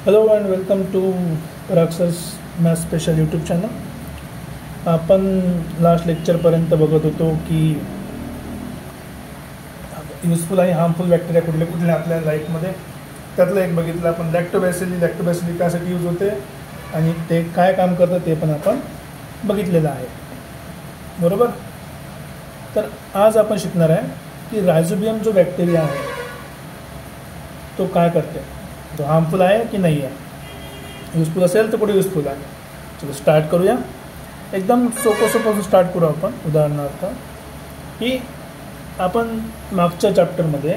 Hello and welcome to Paraxus math special YouTube channel. आपण last लेक्चरपर्यंत बघत होतो की युजफुल आणि हार्मफुल बॅक्टेरिया कुठले कुठले आपल्या लाईफमध्ये. त्यातलं एक बघितलं आपण लॅक्टोबॅसिली त्यासाठी यूज होते आणि ते काय काम करतं ते पण आपण बघितलेलं आहे, बरोबर. तर आज आपण शिकणार आहे की रायझोबियम जो बॅक्टेरिया आहे तो काय करते, तो हार्मफुल आहे की नाही आहे, यूजफुल असेल तर कुठे यूजफुल आहे. चलो स्टार्ट करूया. एकदम सोपं स्टार्ट करू आपण. उदाहरणार्थ की आपण मागच्या चॅप्टरमध्ये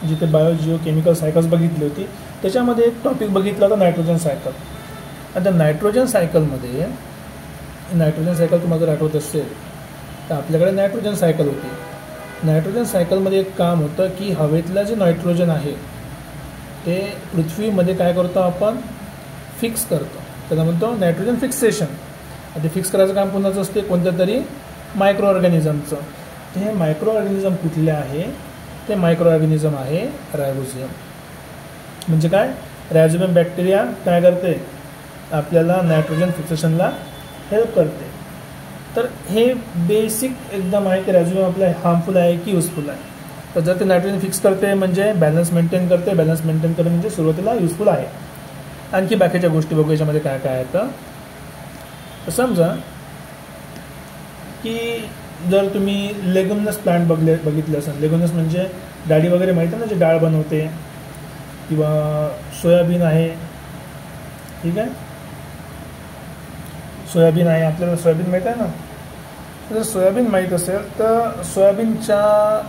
जिथे बायोजिओ केमिकल सायकल्स बघितली होती त्याच्यामध्ये एक टॉपिक बघितला होता नायट्रोजन सायकल. आणि त्या नायट्रोजन सायकल तुम्हाला जर आठवत असेल तर आपल्याकडे नायट्रोजन सायकल होती. नायट्रोजन सायकलमध्ये एक काम होतं की हवेतलं जे नायट्रोजन आहे ते पृथ्वीमध्ये काय करतो आपण, फिक्स करतो. त्याला म्हणतो नायट्रोजन फिक्सेशन. ते फिक्स करायचं काम कोणाचं असते, कोणत्या तरी मायक्रो ऑर्गॅनिझमचं. ते मायक्रो ऑर्गॅनिझम कुठले आहे, ते मायक्रो ऑर्गॅनिझम आहे रायझोबियम. म्हणजे काय, रायझोबियम बॅक्टेरिया काय करते, आपल्याला नायट्रोजन फिक्सेशनला हेल्प करते. तर हे बेसिक एकदम आहे की रायझोबियम आपल्या हार्मफुल आहे की युजफुल आहे. तर जर ते नायट्रोजन फिक्स करते म्हणजे बॅलन्स मेंटेन करते म्हणजे सुरुवातीला युजफुल आहे. आणखी बाकीच्या गोष्टी बघू याच्यामध्ये काय काय आहेत. तर समजा की जर तुम्ही लेग्युमिनस प्लांट बघितले असेल. लेग्युमिनस म्हणजे डाळी वगैरे माहिती आहे ना, जे डाळ बनवते, किंवा सोयाबीन आहे, ठीक आहे, सोयाबीन आहे, आपल्याला सोयाबीन माहीत आहे ना. जर सोयाबीन माहीत असेल तर सोयाबीनच्या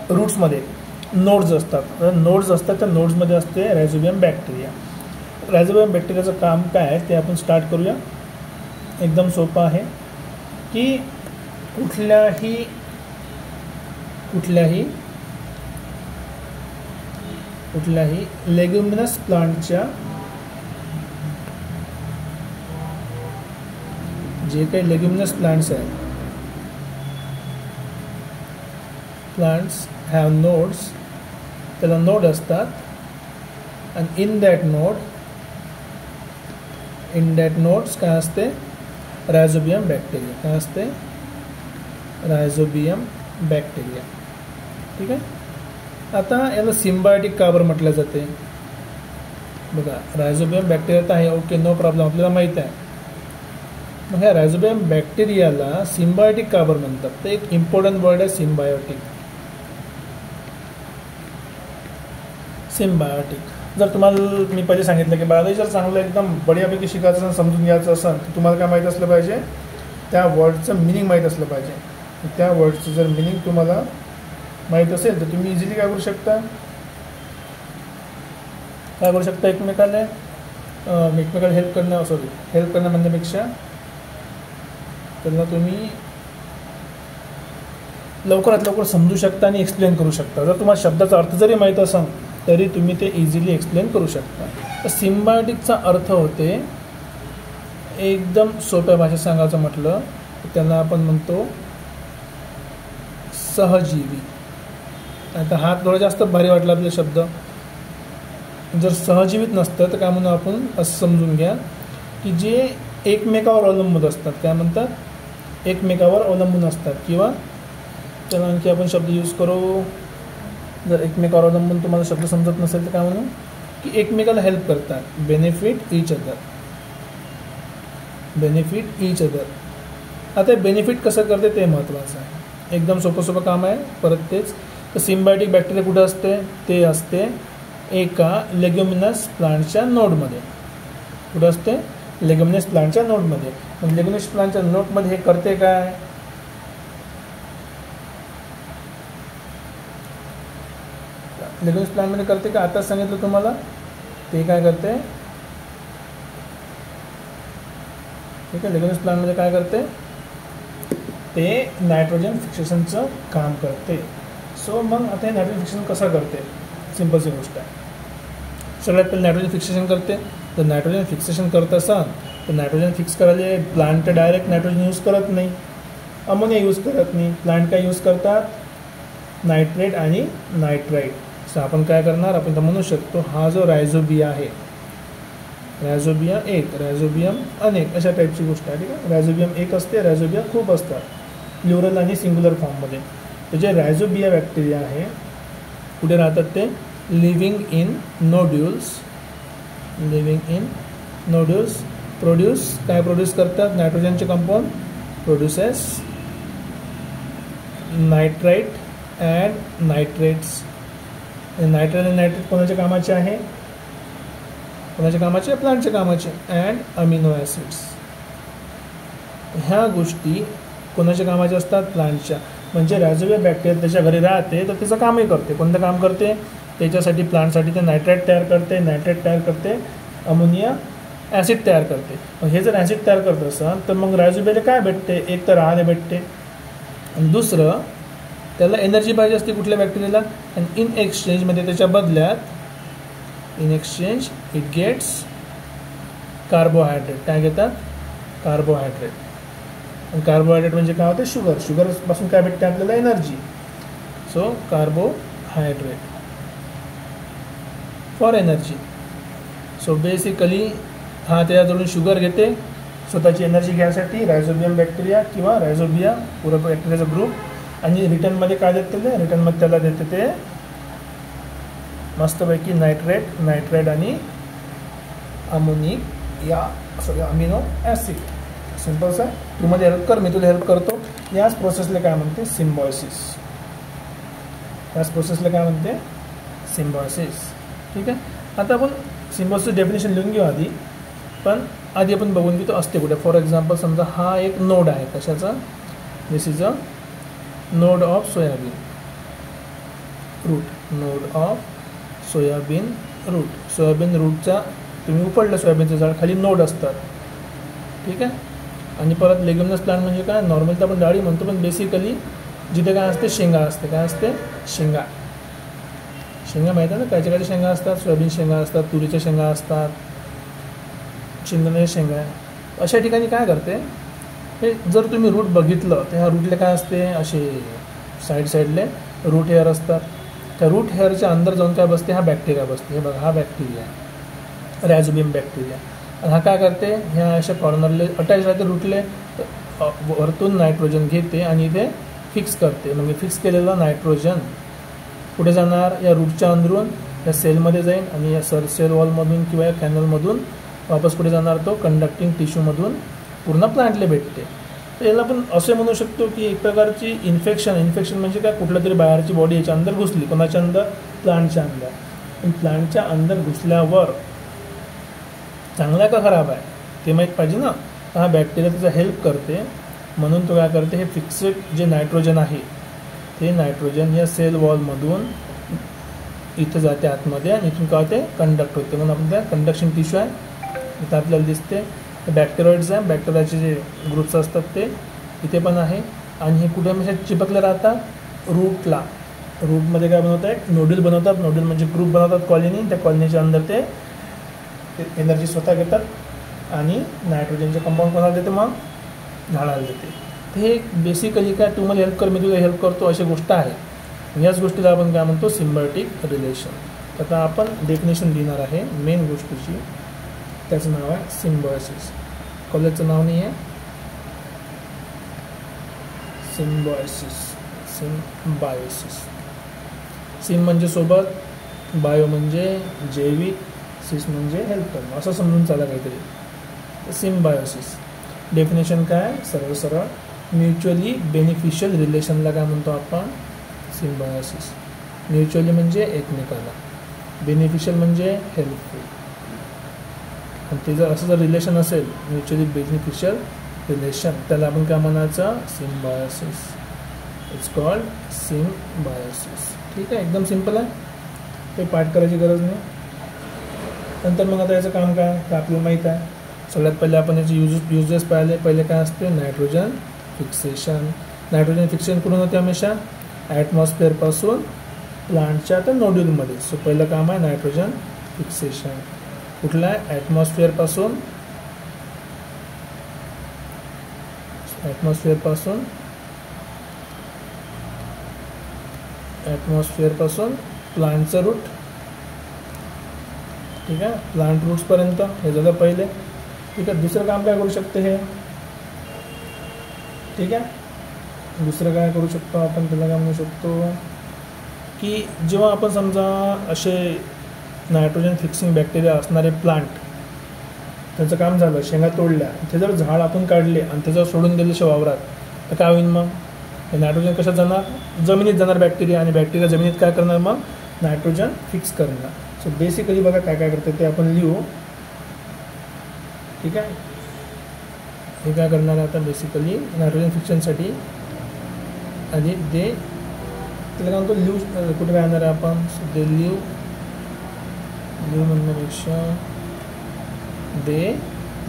रूट्समध्ये नोड्स असतात. त्या नोड्समध्ये असते रायझोबियम बॅक्टेरिया. रायझोबियम बॅक्टेरियाचं काम काय आहे ते आपण स्टार्ट करूया. एकदम सोपं आहे की कुठल्याही लेग्युमिनस प्लांटच्या जे काही लेग्युमिनस प्लांट्स आहेत, प्लांट्स हॅव नोड्स. त्याला नोड असतात आणि इन दॅट नोड्स काय असते, रायझोबियम बॅक्टेरिया. काय असते, रायझोबियम बॅक्टेरिया. ठीक आहे. आता याला सिम्बायोटिक का बरं म्हटलं जाते बघा. रायझोबियम बॅक्टेरिया तर आहे, ओके, नो प्रॉब्लेम, आपल्याला माहीत आहे. मग ह्या रायझोबियम बॅक्टेरियाला सिम्बायोटिक का बरं म्हणतात, तर एक इम्पॉर्टंट वर्ड आहे सिम्बायोटिक. जर तुम्हाला मी पहिले सांगितलं की बायोलॉजी जर चांगलं एकदम बढियापैकी शिकायचं असेल, समजून घ्यायचं असेल, तर तुम्हाला काय माहीत असलं पाहिजे, त्या वर्डचं मिनिंग माहीत असलं पाहिजे. त्या वर्डचं जर मिनिंग तुम्हाला माहीत असेल तर तुम्ही इझिली काय करू शकता, एकमेकाला हेल्प करणं म्हणण्यापेक्षा त्यांना तुम्ही लवकरात लवकर समजू शकता आणि एक्सप्लेन करू शकता. जर तुम्हाला शब्दाचा अर्थ जरी माहीत असेल तरी तुम्ही ते इझिली एक्सप्लेन करू शकता. तर सिम्बायोटिकचा अर्थ होते, एकदम सोप्या भाषेत सांगायचं म्हटलं तर त्यांना आपण म्हणतो सहजीवी. आता हा थोडा जास्त भारी वाटला आपला शब्द. जर सहजीवित नसतं तर काय म्हणून आपण असं समजून घ्या की जे एकमेकावर अवलंबून असतात. काय म्हणतात, एकमेकावर अवलंबून असतात. किंवा त्याला आणखी आपण शब्द यूज करू. जर एकमेकावर अवलंबून तुम्हाला शब्द समजत नसेल तर काय म्हणू की एकमेकाला हेल्प करतात, बेनिफिट इच अदर. आता बेनिफिट कसं करते ते महत्त्वाचं आहे. एकदम सोपं काम आहे. परत तेच, तर सिम्बायोटिक बॅक्टेरिया कुठे असते, ते असते एका लेग्युमिनस प्लांटच्या नोडमध्ये. कुठं असते, लेग्युमिनस प्लांटच्या नोडमध्ये. मग लेग्युमिनस प्लांटच्या नोडमध्ये हे करते काय, लेग्युमिनस प्लांटमध्ये करते का, आताच सांगितलं तुम्हाला. ते काय करते, ठीक आहे, लेग्युमिनस प्लांटमध्ये काय करते, ते नायट्रोजन फिक्सेशनचं काम करते. सो मग आता हे नायट्रोजन फिक्सेशन कसं करते, सिम्पलची गोष्ट आहे. सगळ्यात पहिले नायट्रोजन फिक्सेशन करते. जर नायट्रोजन फिक्सेशन करत असाल तर नायट्रोजन फिक्स करायला प्लांट डायरेक्ट नायट्रोजन यूज करत नाही, अमोनिया यूज करत नाही. प्लांट काय यूज करतात, नायट्रेट आणि नायट्राईट. सो आपण काय करणार, आपण तर म्हणू शकतो हा जो रायझोबिया आहे रायझोबियम एक, रायझोबियम अनेक, अशा टाईपची गोष्ट आहे. ठीक आहे, रायझोबियम एक असते, रायझोबिया खूप असतात, प्लुरल आणि सिंग्युलर फॉर्ममध्ये. तर जे रायझोबिया बॅक्टेरिया आहे कुठे राहतात ते, living in nodules, living in nodules. Produce काय प्रोड्यूस करतात, नायट्रोजनचे compound, produces nitrite and nitrates. Nitrate आणि नायट्रेट कोणाच्या कामाचे आहे, कोणाच्या कामाचे, प्लांटच्या कामाचे. अँड अमिनो ॲसिड्स, ह्या गोष्टी कोणाच्या कामाच्या असतात, प्लांटच्या. म्हणजे रायझोबियम बॅक्टेरिया त्याच्या घरी राहते तर त्याचं कामही करते. कोणतं काम करते, त्याच्यासाठी प्लांटसाठी ते नायट्रेट तयार करते, नायट्रेट तयार करते, अमोनिया ॲसिड तयार करते. मग हे जर ॲसिड तयार करत असाल तर मग रायझोबियाला काय भेटते, एक तर आहार भेटते आणि दुसरं त्याला एनर्जी पाहिजे असते कुठल्या बॅक्टेरियाला. आणि इन एक्सचेंजमध्ये त्याच्या बदल्यात, in exchange it gets carbohydrate. काय घेतात, कार्बोहायड्रेट. आणि कार्बोहायड्रेट म्हणजे काय होते, शुगर. शुगरपासून काय भेटते आपल्याला, energy. So carbohydrate for energy. So basically हा त्याच्याकडून शुगर घेते स्वतःची एनर्जी घ्यायसाठी, रायझोबियम बॅक्टेरिया किंवा रायझोबिया पुरा बॅक्टेरियाचा ग्रुप. आणि रिटर्नमध्ये काय देते ते, रिटर्नमध्ये त्याला देते ते मस्तपैकी नायट्रेट, नायट्रेट आणि अमोनिक या अमिनो ॲसिड. सिम्पल्स आहे. तू मध्ये हेल्प कर, मी तुला हेल्प करतो. याच प्रोसेसला काय म्हणते, सिम्बायोसिस. याच प्रोसेसला काय म्हणते, सिम्बायोसिस. ठीक आहे, आता आपण सिम्बायोसिस डेफिनेशन लिहून घेऊ आधी, पण आधी आपण बघून घेतो असते कुठे. फॉर एक्झाम्पल समजा हा एक नोड आहे, कशाचा, this is a node of soybean root, node of soybean root. Soybean रूटचा तुम्ही उपडलं सोयाबीनचं झाड, खाली नोड असतात. ठीक आहे, आणि परत लेग्युमिनस प्लांट म्हणजे काय, नॉर्मल तर आपण डाळी म्हणतो, पण बेसिकली जिथे काय असते, शेंगा असते. काय असते, शेंगा. शेंगा माहीत आहे ना, कायच्या कायच्या शेंगा असतात, सोयाबीन शेंगा असतात, तुरीच्या शेंगा असतात, शेंगदाण्याच्या शेंगा. अशा ठिकाणी काय करते, हे जर तुम्ही रूट बघितलं तर ह्या रूटले काय असते, असे साईडले रूट हेअर असतात. त्या रूट हेअरच्या अंदर जाऊन काय बसते, हा बॅक्टेरिया बसते. हे बघा, हा बॅक्टेरिया आहे, रायझोबियम बॅक्टेरिया. आणि हा काय करते, ह्या अशा कॉर्नरले अटॅच राहते रूटले, वरतून नायट्रोजन घेते आणि इथे फिक्स करते. मग फिक्स केलेलं नायट्रोजन कुठे जाणार, या रूटच्या अंदरून या सेलमध्ये जाईल आणि या सेल वॉलमधून किंवा या कॅनलमधून वापस कुठे जाणार, तो कंडक्टिंग टिश्यूमधून पूर्ण प्लांटला भेटते. तर याला आपण असे म्हणू शकतो की एक प्रकारची इन्फेक्शन म्हणजे काय, कुठल्या तरी बाहेरची बॉडी याच्या अंदर घुसली. कोणाच्या अंदर, प्लांटच्या अंदर. पण प्लांटच्या अंदर घुसल्यावर चांगला का खराब आहे ते माहीत पाहिजे ना. हा बॅक्टेरिया त्याचा हेल्प करते, म्हणून तो काय करते, हे फिक्सेड जे नायट्रोजन आहे ते नायट्रोजन या सेल वॉलमधून इथं जाते आतमध्ये आणि इथून काय होते, कंडक्ट होते. म्हणून आपण त्या कंडक्शन टिश्यू आहे इथं आपल्याला दिसते. बॅक्टेरॉइड्स आहे, बॅक्टेरियाचे जे ग्रुप्स असतात ते इथे पण आहे. आणि हे कुठे म्हणजे चिपकले राहतात, रूटला. रूटमध्ये काय बनवत आहे, नोड्यूल बनवतात. नोड्यूल म्हणजे ग्रुप बनवतात कॉलनी. त्या कॉलनीच्या अंदर ते एनर्जी स्वतः घेतात आणि नायट्रोजनचे कंपाऊंड कोणाला देते, मग झाडाला देते. तर हे बेसिकली काय, तू मला हेल्प कर, मी तुला हेल्प करतो, अशी गोष्ट आहे. याच गोष्टीला आपण काय म्हणतो, सिम्बायोटिक रिलेशन. आता आपण डेफिनेशन लिहिणार आहे मेन गोष्टीची, त्याचं नाव आहे सिम्बायोसिस. कॉलेजचं नाव नाही आहे, सिम्बायोसिस. सिम्बायोसिस. सिम म्हणजे सोबत, बायो म्हणजे जैविक, सिस म्हणजे हेल्प करणं, असं समजून चाला काहीतरी. सिम्बायोसिस डेफिनेशन काय, सरळ म्युच्युअली बेनिफिशियल रिलेशनला काय म्हणतो आपण, सिम्बायोसिस. म्युच्युअली म्हणजे एकमेकाला, बेनिफिशियल म्हणजे हेल्पफुल. आणि ते जर असं जर रिलेशन असेल, म्युच्युअली बेनिफिशियल रिलेशन, त्याला आपण काय म्हणायचं, सिम्बायोसिस. It's called symbiosis. ठीक आहे, एकदम सिम्पल आहे, काही पाठ करायची गरज नाही. नंतर मग आता याचं काम काय, तर आपल्याला माहीत आहे. सगळ्यात पहिले आपण याचे युजेस पाहिले. पहिले काय असते, नायट्रोजन फिक्सेशन. नायट्रोजन फिक्सेशन कुठून होते, हमेशा ॲटमॉस्फिअरपासून प्लांटच्या तर नोड्यूलमध्ये. सो पहिलं काम आहे नायट्रोजन फिक्सेशन. कुठलं आहे, ॲटमॉस्फिअरपासून प्लांटचं रूट ठीक आहे, प्लांट रूट्सपर्यंत. हे झालं पहिले. ठीक आहे, दुसरं काम काय करू शकते हे, ठीक आहे, दुसरं काय करू शकतो आपण, त्याला काय म्हणू शकतो की जेव्हा आपण समजा असे नायट्रोजन फिक्सिंग बॅक्टेरिया असणारे प्लांट, त्याचं काम झालं, शेंगा तोडल्या, ते जर झाड आपण काढले आणि त्याच्यावर सोडून दिले वावरात, तर काय होईल मग, हे नायट्रोजन कशात जाणार, जमिनीत जाणार बॅक्टेरिया, आणि बॅक्टेरिया जमिनीत काय करणार मग, नायट्रोजन फिक्स करणार. सो बेसिकली बघा काय काय करते ते आपण लिहू. ठीक आहे, हे काय करणार आता बेसिकली नायट्रोजन फिक्शनसाठी आणि दे त्याला काय म्हणतो लिव्ह, कुठे काय आणणार आहे आपण, सो दे लिव्ह म्हणण्यापेक्षा दे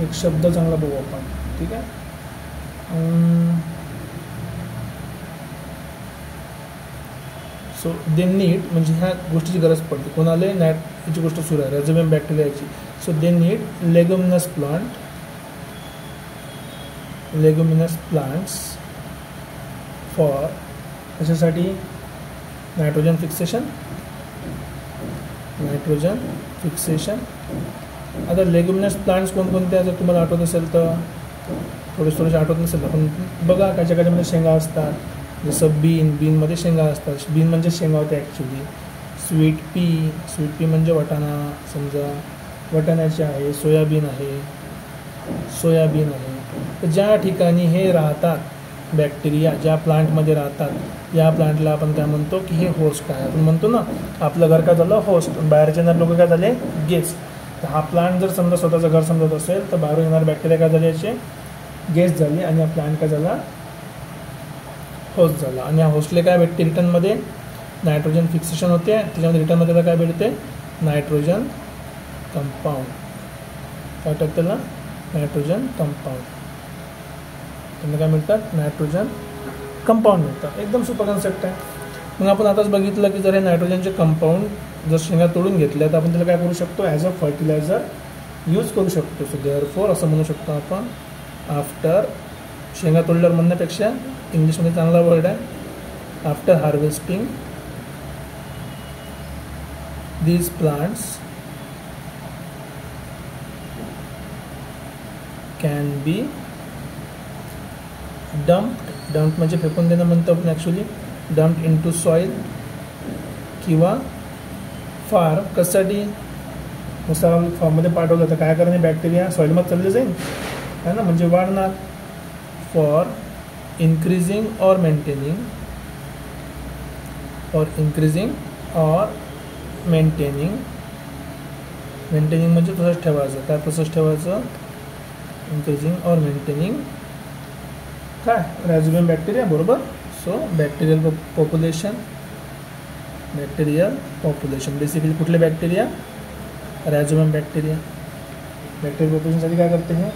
एक शब्द चांगला बघू आपण. ठीक आहे, सो दे नीड म्हणजे ह्या गोष्टीची गरज पडते कोणाला, याची गोष्ट सुरू आहे रायझोबियम बॅक्टेरियाची. So they need leguminous plants for कशासाठी, नायट्रोजन फिक्सेशन. आता लेग्युमिनस प्लांट्स कोणकोणते, जर तुम्हाला आठवत असेल तर, थोडेसे आठवत नसेल तर पण बघा, काच्यामध्ये शेंगा असतात, जसं बीनमध्ये शेंगा असतात. बीन म्हणजे शेंगा होते ॲक्च्युली. स्वीट पी म्हणजे वाटाणा, समजा वाटाण्याचे आहे, सोयाबीन आहे. तर ज्या ठिकाणी हे राहतात बॅक्टेरिया, ज्या प्लांटमध्ये राहतात, या प्लांटला आपण काय म्हणतो की हे होस्ट आहे. आपण म्हणतो ना, आपलं घर काय झालं होस्ट, बाहेरचे येणारे लोक काय झाले गेस्ट. तर हा प्लांट जर समजा स्वतःचं घर समजत असेल, तर बाहेरून येणारे बॅक्टेरिया काय झाले, याचे गेस्ट झाले, आणि हा प्लांट काय झाला, होस्ट झाला. आणि या होस्टला काय भेटते रिटर्नमध्ये, नायट्रोजन फिक्सेशन होते, त्याच्यामध्ये रिटर्नमध्ये काय भेटते, नायट्रोजन कंपाऊंड. काय टाकतं त्याला, नायट्रोजन कंपाऊंड. त्यांना काय मिळतात, नायट्रोजन कंपाऊंड मिळतात. एकदम सोपा कन्सेप्ट आहे. मग आपण आताच बघितलं की जर हे नायट्रोजनचे कंपाऊंड जर शेंगा तोडून घेतल्या, तर आपण त्याला काय करू शकतो, ॲज अ फर्टिलायझर यूज करू शकतो. सो देअरफॉर असं म्हणू शकतो आपण, आफ्टर, शेंगा तोडल्यावर म्हणण्यापेक्षा इंग्लिशमध्ये चांगला वर्ड आहे, after harvesting these plants can be dumped म्हणजे फेकून देणं म्हणतो आपण ॲक्च्युली, डम्प्ड इनटू सॉईल किंवा फार्म. कशासाठी, नुसार फॉर्ममध्ये पाठवलं तर काय करणे, बॅक्टेरिया सॉईलमध्ये चालले जाईल है ना, म्हणजे वाढणार. फॉर increasing or maintaining म्हणजे तसंच ठेवायचं, काय तसंच ठेवायचं, increasing or maintaining काय, रायझोबियम बॅक्टेरिया, बरोबर. सो बॅक्टेरियल पॉप्युलेशन बेसिकली कुठले बॅक्टेरिया, रायझोबियम बॅक्टेरिया. बॅक्टेरियल पॉप्युलेशनसाठी काय करते, हे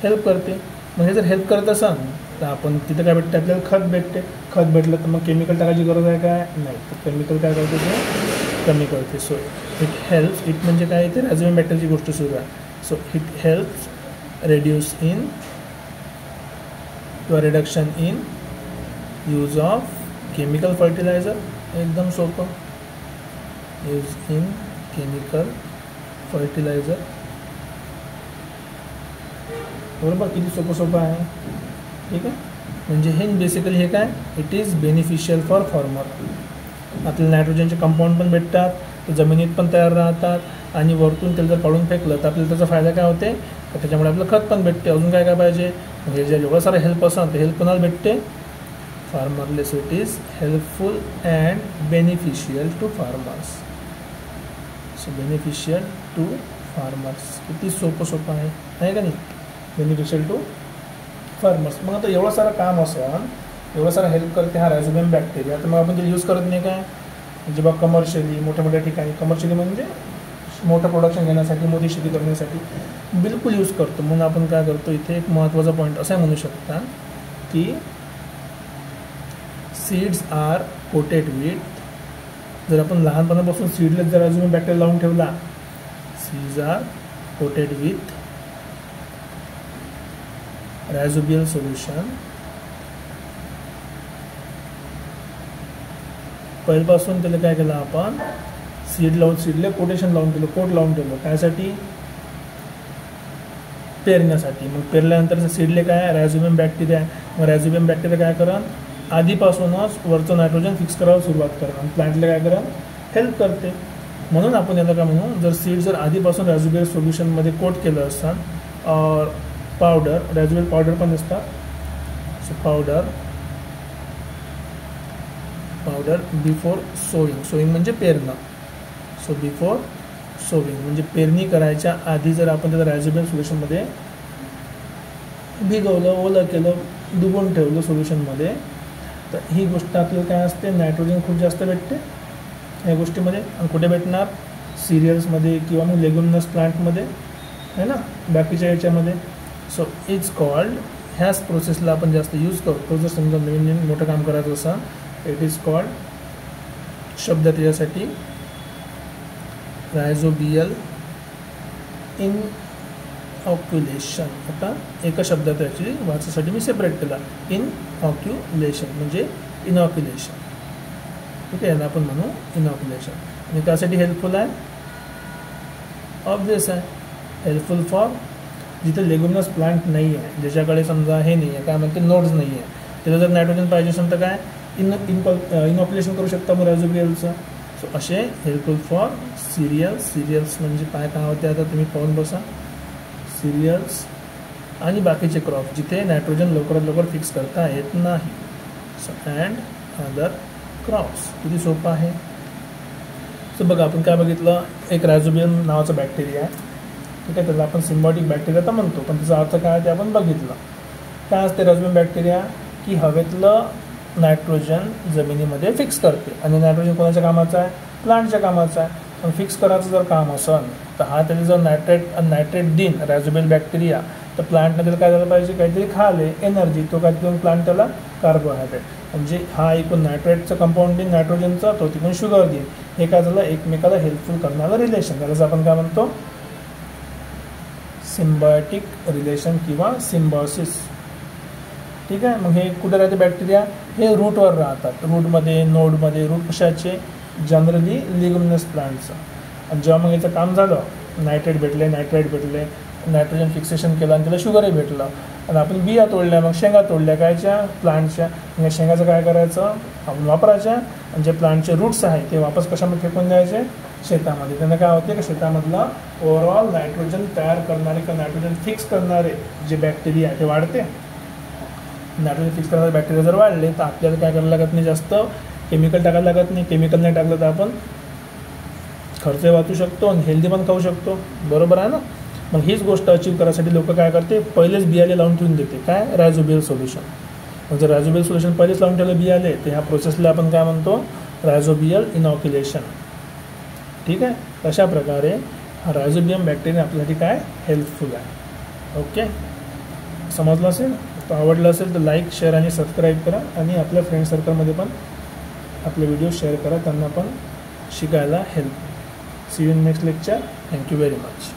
हेल्प करते. म्हणजे जर हेल्प करत असाल तर आपण तिथं काय भेटते, आपल्याला खत भेटते. खत भेटलं तर मग केमिकल टाकायची गरज आहे काय, नाही. तर केमिकल काय करते, ते कमी करते. सो इट हेल्प्स, इट म्हणजे काय, ते रायझोबियम बॅक्टेरियाची गोष्ट सुरू आहे. So it helps reduction in use of chemical fertiliser. एकदम सोपं, यूज इन केमिकल फर्टिलायझर, बरोबर. किती सोपं आहे. ठीक आहे, म्हणजे हे बेसिकली हे काय, it is beneficial for farmer. आपल्याला नायट्रोजनचे कंपाऊंड पण भेटतात, ते जमिनीत पण तयार राहतात, आणि वरतून त्याला जर काढून फेकलं तर आपल्याला त्याचा फायदा काय होते, तर त्याच्यामुळे आपलं खत पण भेटते. अजून काय काय पाहिजे, म्हणजे जे एवढं सारं हेल्प असेल तर हेल्प कोणाला भेटते, फार्मरले. So it is helpful and beneficial to farmers. So beneficial to farmers, किती सोपं आहे का नाही, बेनिफिशियल टू फार्मर्स. मग आता एवढं सारं काम असं, एवढं सारं हेल्प करते हा रायझोबियम बॅक्टेरिया, तर मग आपण ते यूज करत नाही काय, म्हणजे बघ कमर्शियली मोठ्या ठिकाणी, कमर्शियली म्हणजे मोठं प्रोडक्शन घेण्यासाठी, मोठी शेती करण्यासाठी बिलकुल यूज करतो. म्हणून आपण काय करतो, इथे एक महत्त्वाचा पॉईंट असा म्हणू शकता की सीड्स आर कोटेड विथ, जर आपण लहानपणापासून सीडलेस जर रायझोबियम बॅक्टेरिया लावून ठेवला, seeds are coated with rhizobial solution. पहिल्यापासून त्याला काय केलं आपण, सीडला कोटेशन लावून ठेवलं, कोट लावून ठेवलं, कायसाठी? पेरण्यासाठी. मग पेरल्यानंतर सीडले काय? Rhizobium bacteria. मग रायझोबियम बॅक्टेरिया काय करा? आधीपासूनच वरचं नायट्रोजन फिक्स करायला सुरुवात करा आणि प्लांटला काय करा? हेल्प करते. म्हणून आपण याला काय म्हणू? जर सीड जर आधीपासून रायझोबियल सोल्युशनमध्ये कोट केलं असतं, पावडर, रायझोबियल पावडर पण असतात. सो पावडर बिफोर सोईंग म्हणजे पेरणं. सो बिफोर सोविंग म्हणजे पेरणी करायच्या आधी जर आपण त्याला रायझोबियल सोल्युशनमध्ये भिगवलं, ओलं केलं, डुबून ठेवलं सोल्युशनमध्ये, तर ही गोष्ट आपल्याला काय असते? नायट्रोजन खूप जास्त भेटते या गोष्टीमध्ये. आणि कुठे भेटणार? सिरियल्समध्ये किंवा मग लेग्युमिनस प्लांटमध्ये, है ना, बाकीच्या याच्यामध्ये. सो इट्स कॉल्ड, ह्याच प्रोसेसला आपण जास्त यूज करतो. जर समजा नवीन मोठं काम करायचं असं, इट इज कॉल्ड, शब्द त्याच्यासाठी रायझोबियल इनऑक्युलेशन. आता एका शब्दात ॲक्च्युली वाचासाठी मी सेपरेट केला. इनऑक्युलेशन म्हणजे इनॉक्युलेशन. ठीक आहे, याला आपण म्हणू इनॉक्युलेशन. आणि त्यासाठी हेल्पफुल आहे? ऑब्वियस आहे, हेल्पफुल फॉर जिथे लेग्युमिनस प्लांट नाही आहे, ज्याच्याकडे समजा हे नाही आहे, काय म्हणते, नोड्स नाही आहे, त्याला जर नायट्रोजन पाहिजे असेल तर काय इनऑक्युलेशन करू शकता मग रायझोबियलचं. सो असे हेल्पफुल फॉर सिरियल्स म्हणजे काय होते आता तुम्ही पाहून बसा. सिरियल्स आणि बाकीचे क्रॉप जिथे नायट्रोजन लवकरात लवकर फिक्स करता येत नाही. So and other crops. किती सोपं आहे. सो बघा आपण काय बघितलं, एक रायझोबियम नावाचा बॅक्टेरिया आहे. ठीक आहे, त्याला आपण सिम्बायोटिक बॅक्टेरिया तर म्हणतो, पण त्याचा अर्थ काय ते आपण बघितलं. काय असते रायझोबियम बॅक्टेरिया? की हवेतलं नायट्रोजन जमिनीमध्ये फिक्स करते. आणि नायट्रोजन कोणाच्या कामाचं आहे? प्लांटच्या कामाचं आहे. पण फिक्स करायचं जर काम असेल तर हा त्याला जर नायट्रेट दिन रायझोबियल बॅक्टेरिया, तर प्लांटने त्याला काय झालं पाहिजे? काहीतरी खाले, एनर्जी. तो काय देऊन प्लांट त्याला? कार्बोहायड्रेट. म्हणजे हा एकूण नायट्रेटचं कंपाऊंड देईन नायट्रोजनचा, तो तिकडून शुगर देईन. हे काय झालं? एकमेकाला हेल्पफुल करणारं रिलेशन. त्यालाच आपण काय म्हणतो? सिम्बायोटिक रिलेशन किंवा सिम्बायोसिस. ठीक आहे. मग हे कुठे राहते बॅक्टेरिया? हे रूटवर राहतात. रूटमध्ये, नोडमध्ये. रूट कशाचे? जनरली लेग्युमिनस प्लांटचं. आणि जेव्हा मग याचं काम झालं, नायट्राईट भेटले, नायट्रोजन फिक्सेशन केलं आणि त्याला शुगरही भेटलं, आणि आपण बिया तोडल्या, मग शेंगा तोडल्या कायच्या? प्लांटच्या. या शेंगाचं काय करायचं? आपण वापरायच्या. आणि जे प्लांटचे रूट्स आहेत ते वापस कशामध्ये फेकून द्यायचे? शेतामध्ये. त्यांना काय होते? की शेतामधला ओव्हरऑल नायट्रोजन तयार करणारे किंवा नायट्रोजन फिक्स करणारे जे बॅक्टेरिया ते वाढते. नायट्रोजन फिक्स करणारे बॅक्टेरिया जर वाढले तर आपल्याला काय करायला लागत नाही? जास्त केमिकल टाकायला लागत नाही. केमिकल नाही टाकलं तर आपण खर्च वाचू शकतो आणि हेल्दी पण खाऊ शकतो. बरोबर आहे ना? मग हीच गोष्ट अचीव करायसाठी लोक काय करते? पहिलेच बियाले लावून ठेवून देते. काय? रायझोबियल सोल्युशन. मग जर रायझोबियल सोल्युशन पहिलेच लावून ठेवलं बियाले, तर ह्या प्रोसेसला आपण काय म्हणतो? रायझोबियल इनॉक्युलेशन. ठीक आहे. अशा प्रकारे हा रायझोबियम बॅक्टेरिया आपल्यासाठी काय हेल्पफुल आहे. ओके, समजलं असेल? तर आवडलं असेल तर लाईक, शेअर आणि सबस्क्राईब करा. आणि आपल्या फ्रेंड सर्कलमध्ये पण आपले व्हिडिओ शेअर करा, त्यांना पण शिकायला help. See you in next lecture. Thank you very much.